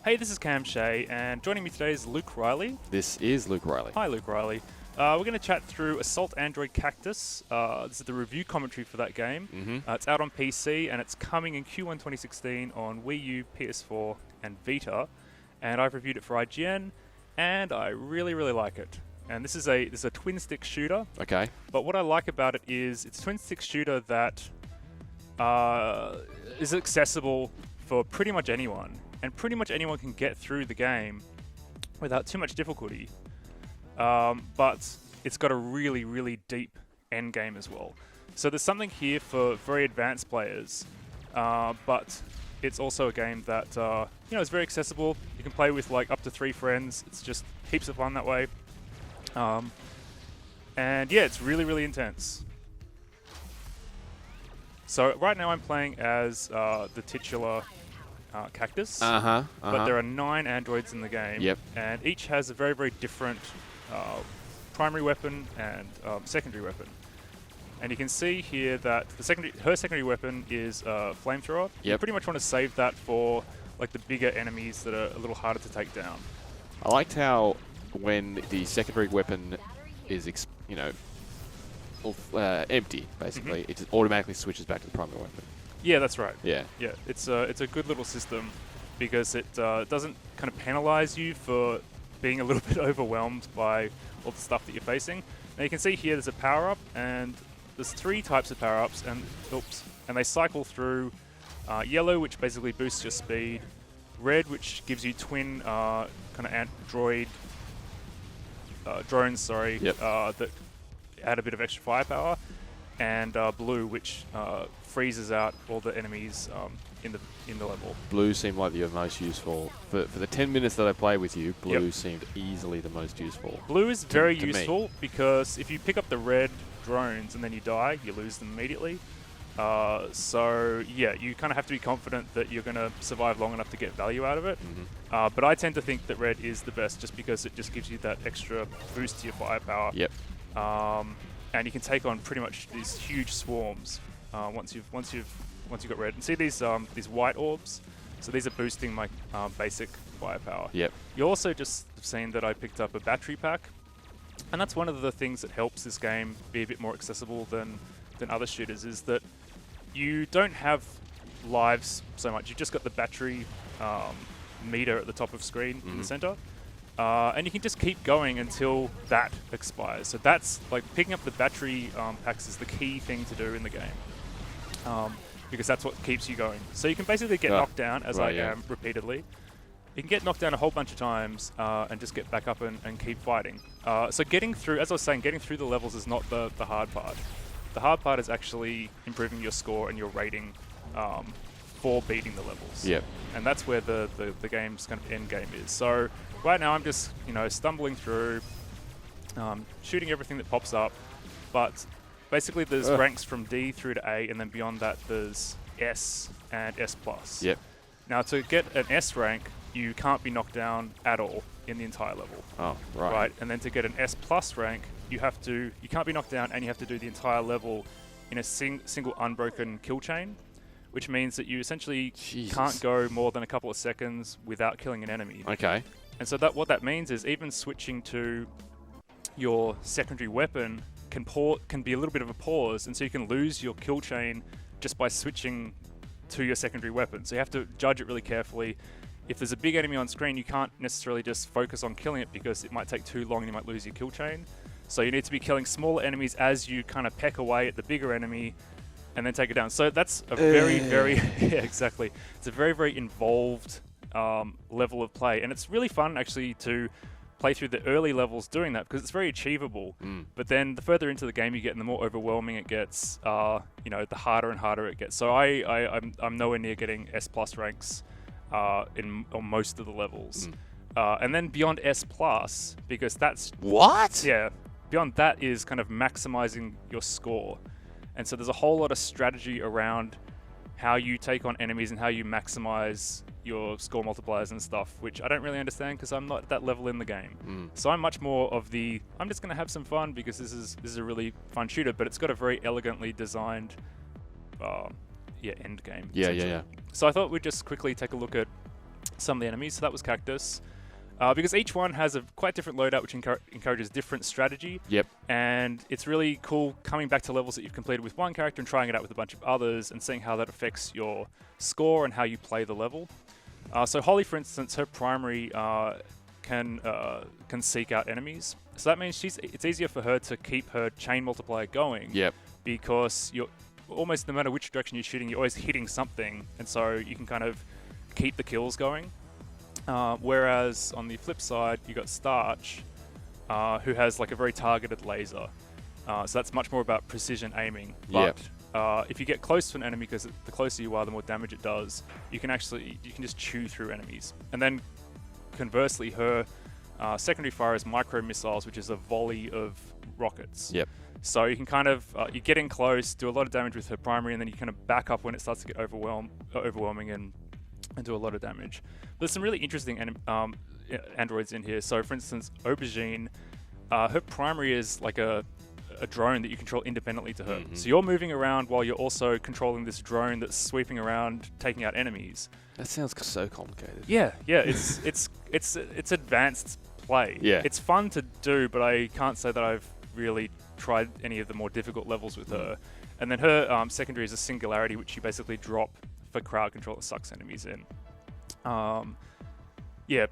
Hey, this is Cam Shea, and joining me today is Luke Riley. This is Luke Riley. Hi, Luke Riley. We're going to chat through Assault Android Cactus. This is the review commentary for that game. It's out on PC, and it's coming in Q1 2016 on Wii U, PS4, and Vita. And I've reviewed it for IGN, and I really, really like it. And this is a twin-stick shooter. Okay. But what I like about it is it's a twin-stick shooter that is accessible for pretty much anyone. And pretty much anyone can get through the game without too much difficulty. But it's got a really, really deep end game as well. So there's something here for very advanced players, but it's also a game that is very accessible. You can play with like up to 3 friends. It's just heaps of fun that way. And yeah, it's really, really intense. So right now I'm playing as the titular Cactus, but there are 9 androids in the game, and each has a very, very different primary weapon and secondary weapon. And you can see here that her secondary weapon is flamethrower. You pretty much want to save that for like the bigger enemies that are a little harder to take down. I liked how when the secondary weapon is empty, basically, it just automatically switches back to the primary weapon. Yeah, that's right. Yeah. It's a good little system because it doesn't kind of penalize you for being a little bit overwhelmed by all the stuff that you're facing. Now you can see here there's a power-up, and there's 3 types of power-ups, and they cycle through yellow, which basically boosts your speed, red, which gives you twin kind of drones, that add a bit of extra firepower, and blue, which freezes out all the enemies in the level. Blue seemed like the most useful. For the 10 minutes that I played with you, blue seemed easily the most useful. Blue is very useful because if you pick up the red drones and then you die, you lose them immediately. So yeah, you kind of have to be confident that you're going to survive long enough to get value out of it. But I tend to think that red is the best just because it just gives you that extra boost to your firepower. And you can take on pretty much these huge swarms once you've got red. And see these white orbs? So these are boosting my basic firepower. You also just have seen that I picked up a battery pack, and that's one of the things that helps this game be a bit more accessible than other shooters, is that you don't have lives so much. You've just got the battery meter at the top of screen in the center. And you can just keep going until that expires. So that's like picking up the battery packs is the key thing to do in the game, because that's what keeps you going. So you can basically get knocked down, as I am repeatedly. You can get knocked down a whole bunch of times and just get back up and keep fighting. So getting through, as I was saying, getting through the levels is not the hard part. The hard part is actually improving your score and your rating for beating the levels. And that's where the game's kind of end game is. So right now I'm just stumbling through, shooting everything that pops up, but basically there's ranks from D through to A, and then beyond that there's S and S+. Now to get an S rank, you can't be knocked down at all in the entire level. Right. And then to get an S+ rank, you can't be knocked down, and you have to do the entire level in a single unbroken kill chain, which means that you essentially can't go more than a couple of seconds without killing an enemy. And so what that means is even switching to your secondary weapon can be a little bit of a pause, and so you can lose your kill chain just by switching to your secondary weapon. So you have to judge it really carefully. If there's a big enemy on screen, you can't necessarily just focus on killing it because it might take too long and you might lose your kill chain. So you need to be killing smaller enemies as you kind of peck away at the bigger enemy and then take it down. So that's a very, very, exactly. It's a very, very involved level of play. And it's really fun actually to play through the early levels doing that because it's very achievable. But then the further into the game you get and the more overwhelming it gets, the harder and harder it gets. So I'm nowhere near getting S+ ranks on most of the levels. And then beyond S+, because that's... What? Yeah. Beyond that is kind of maximizing your score. And so there's a whole lot of strategy around how you take on enemies and how you maximize your score multipliers and stuff, which I don't really understand because I'm not at that level in the game. So I'm much more of I'm just going to have some fun because this is a really fun shooter, but it's got a very elegantly designed end game. Yeah. So I thought we'd just quickly take a look at some of the enemies. So that was Cactus. Because each one has a quite different loadout, which encourages different strategy. Yep. And it's really cool coming back to levels that you've completed with one character and trying it out with a bunch of others and seeing how that affects your score and how you play the level. So Holly, for instance, her primary can seek out enemies. So that means it's easier for her to keep her chain multiplier going. Yep. Because you're almost, no matter which direction you're shooting, you're always hitting something. And so you can kind of keep the kills going. Whereas on the flip side, you got Starch, who has like a very targeted laser. So that's much more about precision aiming. But if you get close to an enemy, because the closer you are, the more damage it does, you can just chew through enemies. And then conversely, her secondary fire is micro missiles, which is a volley of rockets. Yep. So you can kind of you get in close, do a lot of damage with her primary, and then you kind of back up when it starts to get overwhelming and do a lot of damage. There's some really interesting androids in here. So, for instance, Aubergine, her primary is like a drone that you control independently to her. So you're moving around while you're also controlling this drone that's sweeping around, taking out enemies. That sounds so complicated. Yeah, it's advanced play. Yeah. It's fun to do, but I can't say that I've really tried any of the more difficult levels with her. And then her secondary is a singularity, which you basically drop for crowd control that sucks enemies in.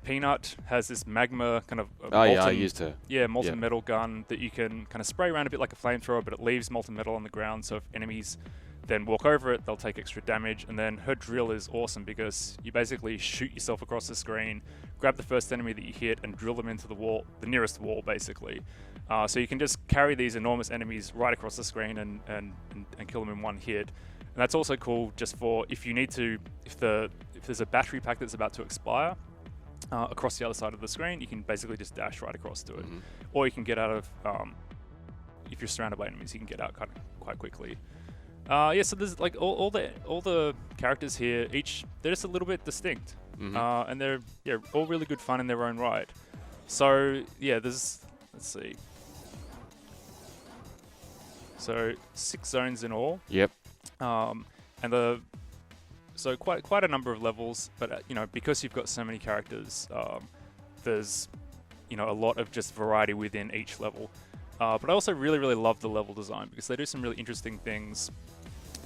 Peanut has this magma kind of I used to. Yeah, molten metal gun that you can kind of spray around a bit like a flamethrower, but it leaves molten metal on the ground, so if enemies then walk over it, they'll take extra damage. And then her drill is awesome because you basically shoot yourself across the screen, grab the first enemy that you hit, and drill them into the wall, the nearest wall, basically. So you can just carry these enormous enemies right across the screen and kill them in one hit. And that's also cool just for if you need to, if there's a battery pack that's about to expire across the other side of the screen, you can basically just dash right across to it. Or you can get out of, if you're surrounded by enemies, you can get out quite quickly. So there's like all the characters here, they're just a little bit distinct. And they're all really good fun in their own right. So let's see. So 6 zones in all. Yep. So quite a number of levels, but because you've got so many characters, there's a lot of just variety within each level. But I also really love the level design because they do some really interesting things,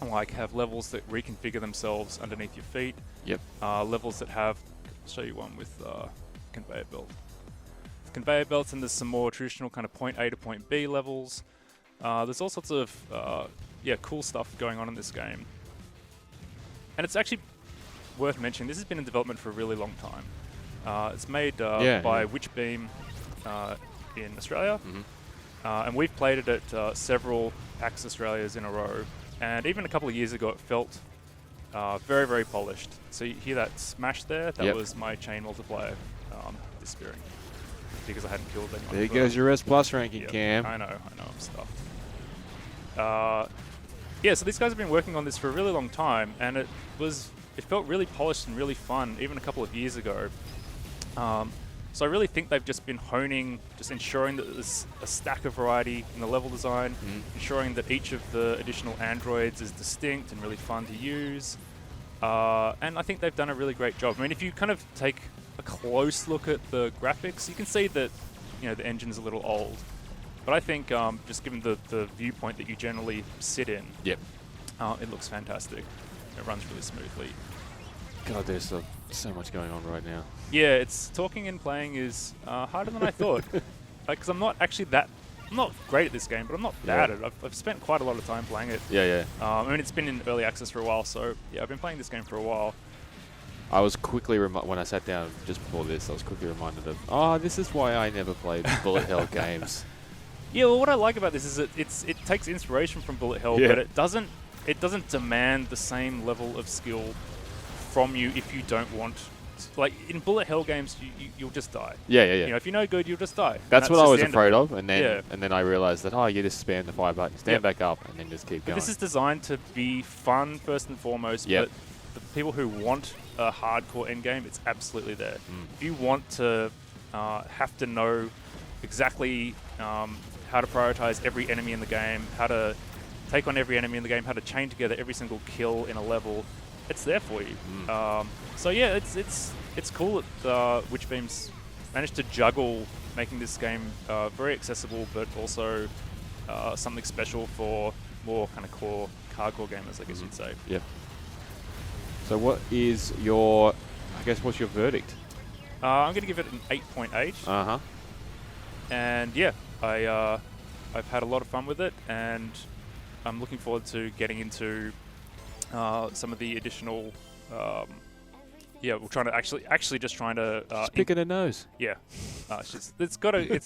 like have levels that reconfigure themselves underneath your feet. Yep. Levels that have, I'll show you one with conveyor belt. Conveyor belts, and there's some more traditional kind of point A to point B levels. There's all sorts of cool stuff going on in this game. And it's actually worth mentioning, this has been in development for a really long time. It's made by Witchbeam in Australia. And we've played it at several PAX Australias in a row. And even a couple of years ago, it felt very polished. So you hear that smash there? That was my chain multiplier disappearing because I hadn't killed anyone. There goes your S Plus ranking, Cam. I know, I'm stuffed. So these guys have been working on this for a really long time, and it felt really polished and really fun even a couple of years ago. So I really think they've just been honing, just ensuring that there's a stack of variety in the level design, ensuring that each of the additional androids is distinct and really fun to use. And I think they've done a really great job. I mean, if you kind of take a close look at the graphics, you can see that the engine's a little old. But I think just given the viewpoint that you generally sit in, it looks fantastic. It runs really smoothly. God, there's so much going on right now. Yeah, it's talking and playing is harder than I thought. Because I'm not great at this game, but I'm not bad at it. I've spent quite a lot of time playing it. I mean, it's been in early access for a while, so I've been playing this game for a while. I was quickly when I sat down just before this, I was quickly reminded of, this is why I never played bullet hell games. Yeah, well, what I like about this is it takes inspiration from bullet hell, but it doesn't demand the same level of skill from you if you don't want. Like in bullet hell games, you'll just die. If you're no good, you'll just die. That's what I was afraid of, and then I realized that you just spam the fire button, stand back up, and then just keep going. This is designed to be fun first and foremost, but the people who want a hardcore endgame, it's absolutely there. If you want to have to know exactly how to prioritize every enemy in the game, how to take on every enemy in the game, how to chain together every single kill in a level, it's there for you. So it's it's cool that Witchbeam's managed to juggle making this game very accessible, but also something special for more kind of core hardcore gamers, I guess you'd say. Yep. So what is your, I guess, what's your verdict? I'm going to give it an 8.8. Uh-huh. And yeah, I've had a lot of fun with it, and I'm looking forward to getting into some of the additional. Yeah, we're trying to actually just trying to. Just picking a nose. Yeah, it's got a.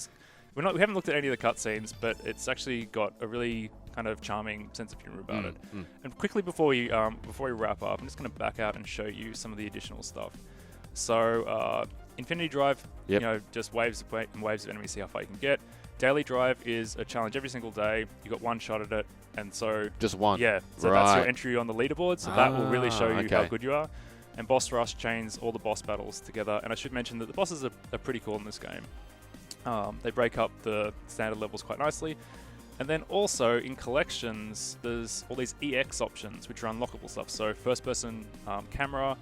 We haven't looked at any of the cutscenes, but it's actually got a really kind of charming sense of humor about it. And quickly before we wrap up, I'm just going to back out and show you some of the additional stuff. So Infinity Drive, just waves and waves of enemies, see how far you can get. Daily Drive is a challenge every single day. You got one shot at it, and so just one. Yeah, so that's your entry on the leaderboard. So that will really show you how good you are. And Boss Rush chains all the boss battles together. And I should mention that the bosses are pretty cool in this game. They break up the standard levels quite nicely. And then also in collections, there's all these EX options, which are unlockable stuff. So first-person camera,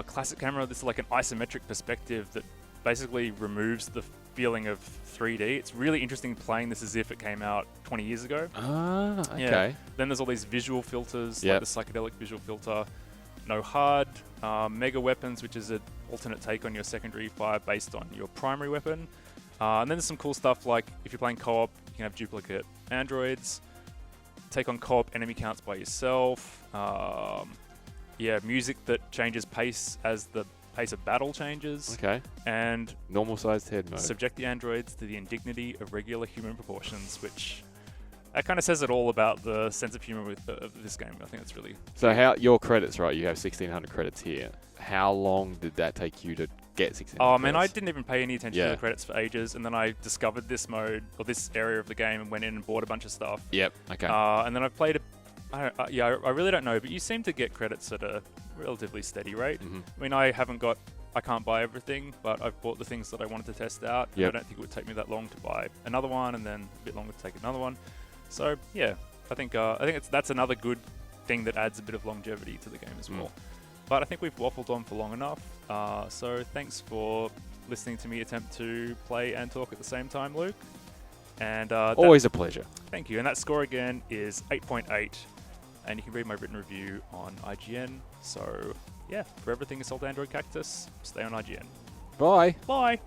classic camera. This is like an isometric perspective that basically removes the feeling of 3D. It's really interesting playing this as if it came out 20 years ago. Ah, okay. Yeah. Then there's all these visual filters, like the psychedelic visual filter. No HUD, mega weapons, which is an alternate take on your secondary fire based on your primary weapon. And then there's some cool stuff like if you're playing co-op, you can have duplicate androids, take on co-op enemy counts by yourself. Music that changes pace as the pace of battle changes. Okay. And normal sized head mode. Subject the androids to the indignity of regular human proportions, which that kind of says it all about the sense of humor of this game. I think that's really... So how your credits, right? You have 1,600 credits here. How long did that take you to get 1,600 Oh, man, credits? I didn't even pay any attention to the credits for ages, and then I discovered this mode, or this area of the game, and went in and bought a bunch of stuff. Yep, okay. And then I've played I really don't know, but you seem to get credits at a relatively steady rate. I mean, I can't buy everything, but I've bought the things that I wanted to test out. I don't think it would take me that long to buy another one, and then a bit longer to take another one. So yeah, I think that's another good thing that adds a bit of longevity to the game as well. But I think we've waffled on for long enough. So thanks for listening to me attempt to play and talk at the same time, Luke. And always a pleasure. Thank you. And that score again is 8.8. And you can read my written review on IGN. So yeah, for everything Assault Android Cactus, stay on IGN. Bye. Bye.